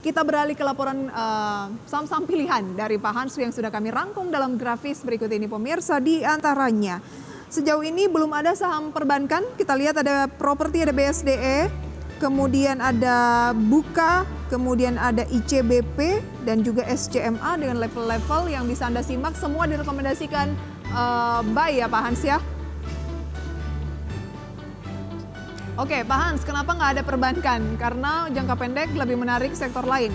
Kita beralih ke laporan saham-saham pilihan dari Pak Hans yang sudah kami rangkum dalam grafis berikut ini pemirsa. Di antaranya sejauh ini belum ada saham perbankan. Kita lihat ada properti, ada BSDE, kemudian ada Buka, kemudian ada ICBP dan juga SCMA dengan level-level yang bisa Anda simak. Semua direkomendasikan buy ya Pak Hans ya. Oke, Pak Hans, kenapa nggak ada perbankan? Karena jangka pendek lebih menarik sektor lain.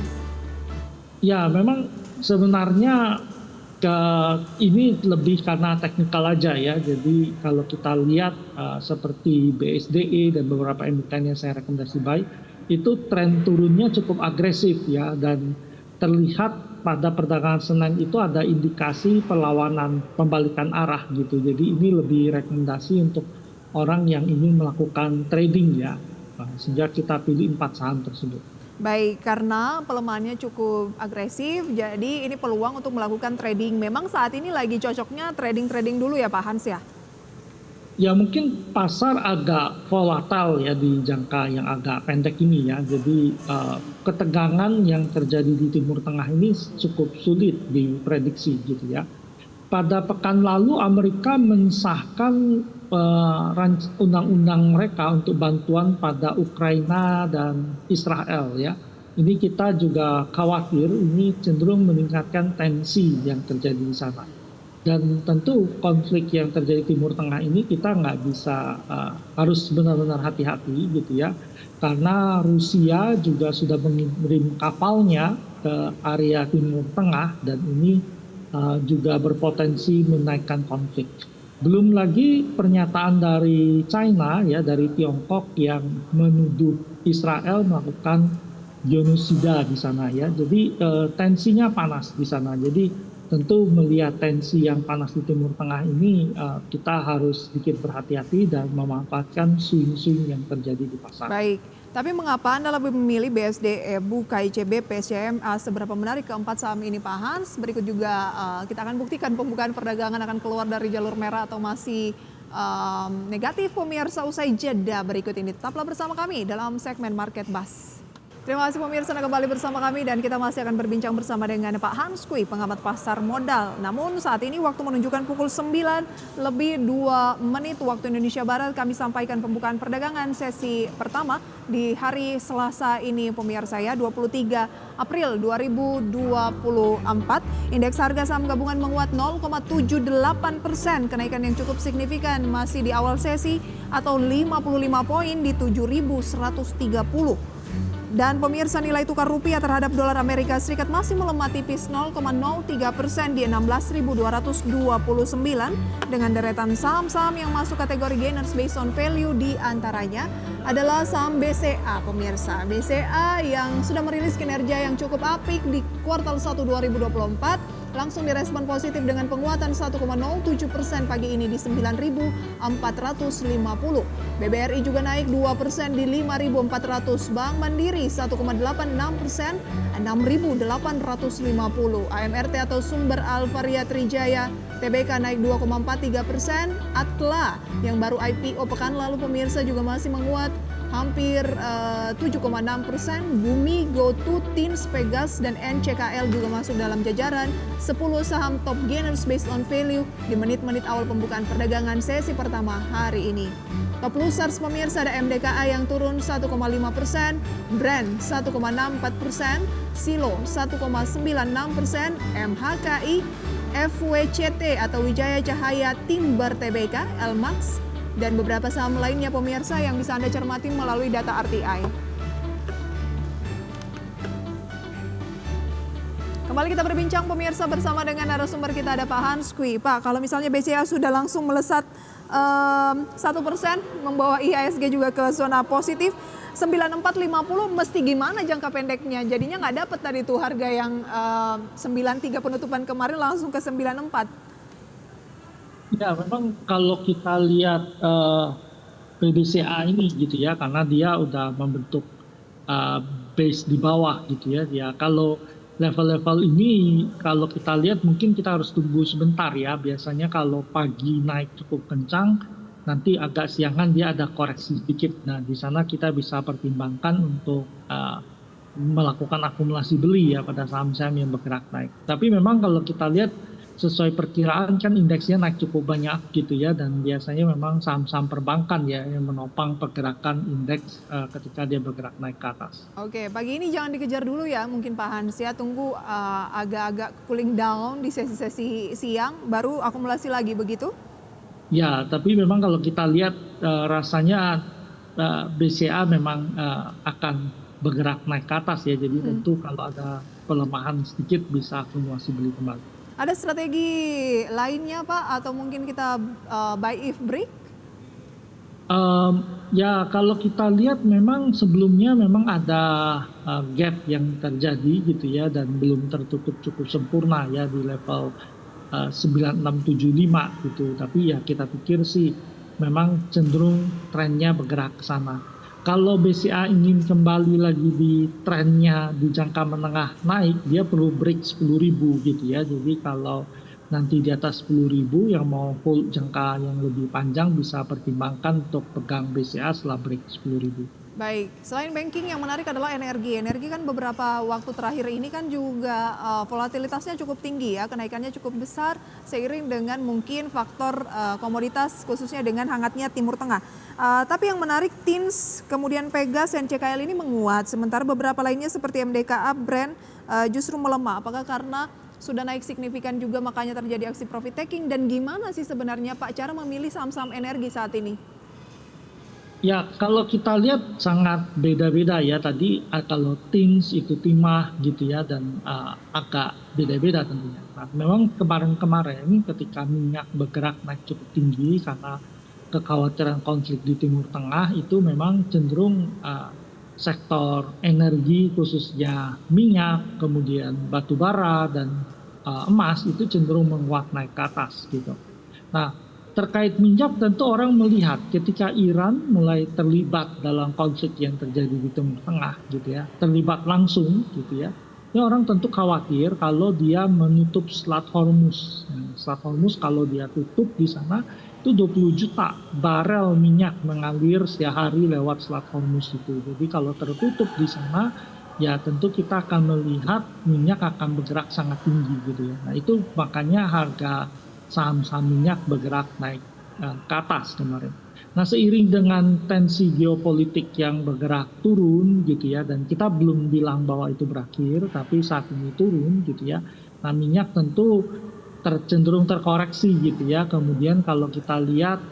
Ya, memang sebenarnya ini lebih karena teknikal aja ya. Jadi kalau kita lihat seperti BSDE dan beberapa emiten yang saya rekomendasi buy, itu tren turunnya cukup agresif ya. Dan terlihat pada perdagangan Senin itu ada indikasi perlawanan pembalikan arah gitu. Jadi ini lebih rekomendasi untuk orang yang ingin melakukan trading ya, sejak kita pilih 4 saham tersebut. Baik, karena pelemahannya cukup agresif, jadi ini peluang untuk melakukan trading. Memang saat ini lagi cocoknya trading dulu ya Pak Hans ya? Ya mungkin pasar agak volatile ya di jangka yang agak pendek ini ya. Jadi ketegangan yang terjadi di Timur Tengah ini cukup sulit diprediksi gitu ya. Pada pekan lalu Amerika mensahkan undang-undang mereka untuk bantuan pada Ukraina dan Israel ya. Ini kita juga khawatir ini cenderung meningkatkan tensi yang terjadi di sana. Dan tentu konflik yang terjadi di Timur Tengah ini kita nggak bisa harus benar-benar hati-hati gitu ya. Karena Rusia juga sudah mengirim kapalnya ke area Timur Tengah dan ini juga berpotensi menaikkan konflik. Belum lagi pernyataan dari China ya, dari Tiongkok yang menuduh Israel melakukan genosida di sana ya. Jadi tensinya panas di sana. Jadi tentu melihat tensi yang panas di Timur Tengah ini kita harus sedikit berhati-hati dan memanfaatkan swing-swing yang terjadi di pasar. Baik, tapi mengapa Anda lebih memilih BSDE, Buka, ICBP, SCMA, seberapa menarik keempat saham ini Pak Hans? Berikut juga kita akan buktikan pembukaan perdagangan akan keluar dari jalur merah atau masih negatif pemirsa usai jeda berikut ini. Tetaplah bersama kami dalam segmen Market Buzz. Terima kasih pemirsa Anda kembali bersama kami dan kita masih akan berbincang bersama dengan Pak Hans Kui, pengamat pasar modal. Namun saat ini waktu menunjukkan pukul 9 lebih 2 menit waktu Indonesia Barat. Kami sampaikan pembukaan perdagangan sesi pertama di hari Selasa ini pemirsa ya, 23 April 2024. Indeks harga saham gabungan menguat 0,78%, kenaikan yang cukup signifikan masih di awal sesi atau 55 poin di 7.130. Dan pemirsa nilai tukar rupiah terhadap dolar Amerika Serikat masih melemah tipis 0,03% di 16.229 dengan deretan saham-saham yang masuk kategori gainers based on value di antaranya adalah saham BCA pemirsa. BCA yang sudah merilis kinerja yang cukup apik di kuartal 1 2024 langsung direspon positif dengan penguatan 1,07% pagi ini di 9.450. BBRI juga naik 2% di 5.400. Bank Mandiri 1,86%, 6.850. AMRT atau Sumber Alvaria Trijaya TBK naik 2,43%. Atla yang baru IPO pekan lalu pemirsa juga masih menguat hampir 7,6%. Bumi, GoTo, Tins, Pegas, dan NCKL juga masuk dalam jajaran 10 saham top gainers based on value di menit-menit awal pembukaan perdagangan sesi pertama hari ini. Top losers pemirsa ada MDKA yang turun 1,5%, Brand 1,64%, Silo 1,96%, MHKI, FWCT atau Wijaya Cahaya Timber TBK, Elmax, dan beberapa saham lainnya pemirsa yang bisa Anda cermati melalui data RTI. Kembali kita berbincang pemirsa bersama dengan narasumber kita ada Pak Hans Kui. Pak, kalau misalnya BCA sudah langsung melesat 1%, membawa IHSG juga ke zona positif, 9450 mesti gimana jangka pendeknya? Jadinya nggak dapat tadi tuh harga yang 93 penutupan kemarin langsung ke 94. Ya memang kalau kita lihat BBCA ini gitu ya, karena dia udah membentuk base di bawah gitu ya. Ya kalau level-level ini kalau kita lihat mungkin kita harus tunggu sebentar ya. Biasanya kalau pagi naik cukup kencang, nanti agak siangan dia ada koreksi sedikit. Nah di sana kita bisa pertimbangkan untuk melakukan akumulasi beli ya pada saham-saham yang bergerak naik. Tapi memang kalau kita lihat sesuai perkiraan kan indeksnya naik cukup banyak gitu ya, dan biasanya memang saham-saham perbankan ya yang menopang pergerakan indeks ketika dia bergerak naik ke atas. Oke, pagi ini jangan dikejar dulu ya mungkin Pak Hans ya, tunggu agak-agak cooling down di sesi-sesi siang, baru akumulasi lagi begitu? Ya, tapi memang kalau kita lihat rasanya BCA memang akan bergerak naik ke atas ya, jadi tentu kalau ada pelemahan sedikit bisa akumulasi beli kembali. Ada strategi lainnya Pak, atau mungkin kita buy if break? Ya kalau kita lihat memang sebelumnya memang ada gap yang terjadi gitu ya, dan belum tertutup cukup sempurna ya di level 9675 gitu. Tapi ya kita pikir sih memang cenderung trennya bergerak ke sana. Kalau BCA ingin kembali lagi di trennya di jangka menengah naik, dia perlu break 10.000 gitu ya. Jadi kalau nanti di atas 10.000 yang mau hold jangka yang lebih panjang bisa pertimbangkan untuk pegang BCA setelah break 10.000. Baik, selain banking yang menarik adalah energi. Energi kan beberapa waktu terakhir ini kan juga volatilitasnya cukup tinggi ya, kenaikannya cukup besar seiring dengan mungkin faktor komoditas khususnya dengan hangatnya Timur Tengah. Tapi yang menarik TINS, kemudian Pegas, NCKL ini menguat, sementara beberapa lainnya seperti MDKA, Brand justru melemah. Apakah karena sudah naik signifikan juga makanya terjadi aksi profit taking, dan gimana sih sebenarnya Pak cara memilih saham-saham energi saat ini? Ya, kalau kita lihat sangat beda-beda ya. Tadi kalau TINS itu timah gitu ya, dan agak beda-beda tentunya. Nah, memang kemarin-kemarin ketika minyak bergerak naik cukup tinggi karena kekhawatiran konflik di Timur Tengah, itu memang cenderung sektor energi khususnya minyak, kemudian batu bara dan emas itu cenderung menguat naik ke atas gitu. Nah, terkait minyak tentu orang melihat ketika Iran mulai terlibat dalam konflik yang terjadi di Timur Tengah gitu ya, terlibat langsung gitu ya. Ini orang tentu khawatir kalau dia menutup Selat Hormuz. Selat Hormuz kalau dia tutup di sana itu 20 juta barel minyak mengalir setiap hari lewat Selat Hormuz itu. Jadi kalau tertutup di sana ya tentu kita akan melihat minyak akan bergerak sangat tinggi gitu ya. Nah itu makanya harga saham-saham minyak bergerak naik ke atas kemarin. Nah seiring dengan tensi geopolitik yang bergerak turun gitu ya, dan kita belum bilang bahwa itu berakhir, tapi saat ini turun gitu ya. Nah minyak tentu cenderung terkoreksi gitu ya. Kemudian kalau kita lihat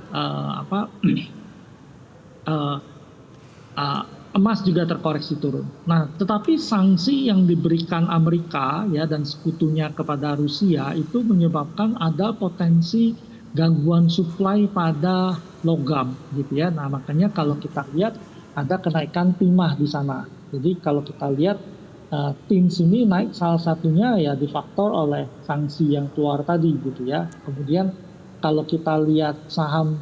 emas juga terkoreksi turun. Nah, tetapi sanksi yang diberikan Amerika ya dan sekutunya kepada Rusia itu menyebabkan ada potensi gangguan supply pada logam gitu ya. Nah, makanya kalau kita lihat ada kenaikan timah di sana. Jadi kalau kita lihat TINS ini naik salah satunya ya difaktor oleh sanksi yang keluar tadi gitu ya. Kemudian kalau kita lihat saham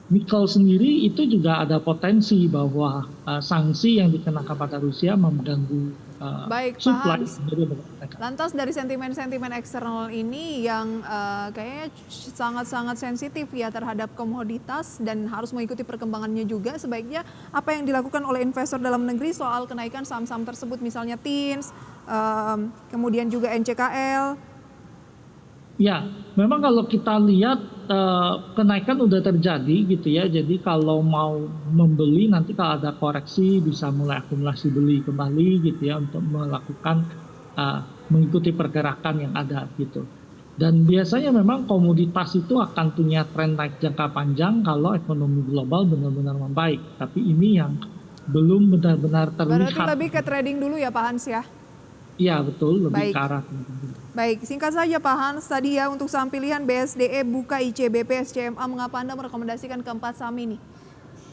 nikel sendiri itu juga ada potensi bahwa sanksi yang dikenakan pada Rusia mengganggu Baik, supply. Pak Hans. Lantas dari sentimen-sentimen eksternal ini yang kayaknya sangat-sangat sensitif ya terhadap komoditas dan harus mengikuti perkembangannya juga, sebaiknya apa yang dilakukan oleh investor dalam negeri soal kenaikan saham-saham tersebut, misalnya TINS, kemudian juga NCKL? Ya, memang kalau kita lihat kenaikan udah terjadi gitu ya. Jadi kalau mau membeli nanti kalau ada koreksi bisa mulai akumulasi beli kembali gitu ya untuk melakukan mengikuti pergerakan yang ada gitu. Dan biasanya memang komoditas itu akan punya tren naik jangka panjang kalau ekonomi global benar-benar membaik. Tapi ini yang belum benar-benar terlihat. Berarti lebih ke trading dulu ya Pak Hans ya? Iya betul, lebih Baik. ke arah. Baik, singkat saja Pak Hans, tadi ya untuk saham pilihan BSDE, Buka, ICBP, SCMA, mengapa Anda merekomendasikan keempat saham ini?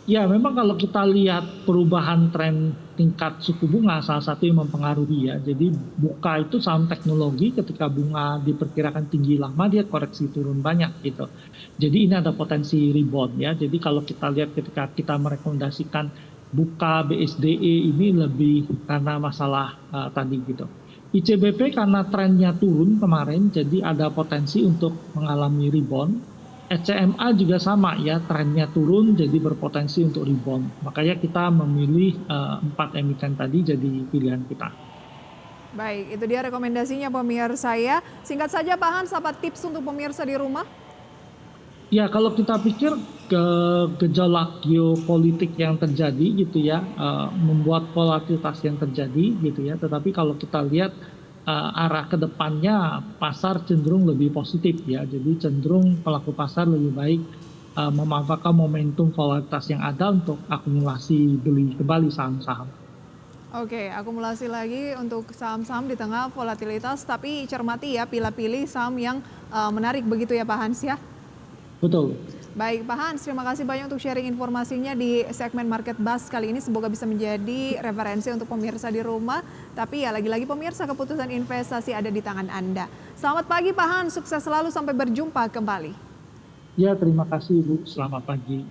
Ya memang kalau kita lihat perubahan tren tingkat suku bunga salah satu yang mempengaruhi ya. Jadi Buka itu saham teknologi, ketika bunga diperkirakan tinggi lama dia koreksi turun banyak gitu. Jadi ini ada potensi rebound ya. Jadi kalau kita lihat ketika kita merekomendasikan Buka, BSDE ini lebih karena masalah tadi gitu. ICBP karena trennya turun kemarin, jadi ada potensi untuk mengalami rebound. ECMA juga sama ya, trennya turun jadi berpotensi untuk rebound. Makanya kita memilih 4 emiten tadi jadi pilihan kita. Baik, itu dia rekomendasinya pemirsa ya. Singkat saja Pak Hans, apa tips untuk pemirsa di rumah? Ya, kalau kita pikir gejolak geopolitik yang terjadi gitu ya, membuat volatilitas yang terjadi gitu ya. Tetapi kalau kita lihat arah ke depannya, pasar cenderung lebih positif ya. Jadi cenderung pelaku pasar lebih baik memanfaatkan momentum volatilitas yang ada untuk akumulasi beli kembali saham-saham. Oke, akumulasi lagi untuk saham-saham di tengah volatilitas, tapi cermati ya, pilih-pilih saham yang menarik begitu ya Pak Hans ya. Betul. Baik Pak Hans, terima kasih banyak untuk sharing informasinya di segmen Market Buzz kali ini. Semoga bisa menjadi referensi untuk pemirsa di rumah. Tapi ya lagi-lagi pemirsa, keputusan investasi ada di tangan Anda. Selamat pagi Pak Hans, sukses selalu sampai berjumpa kembali. Ya, terima kasih Ibu. Selamat pagi.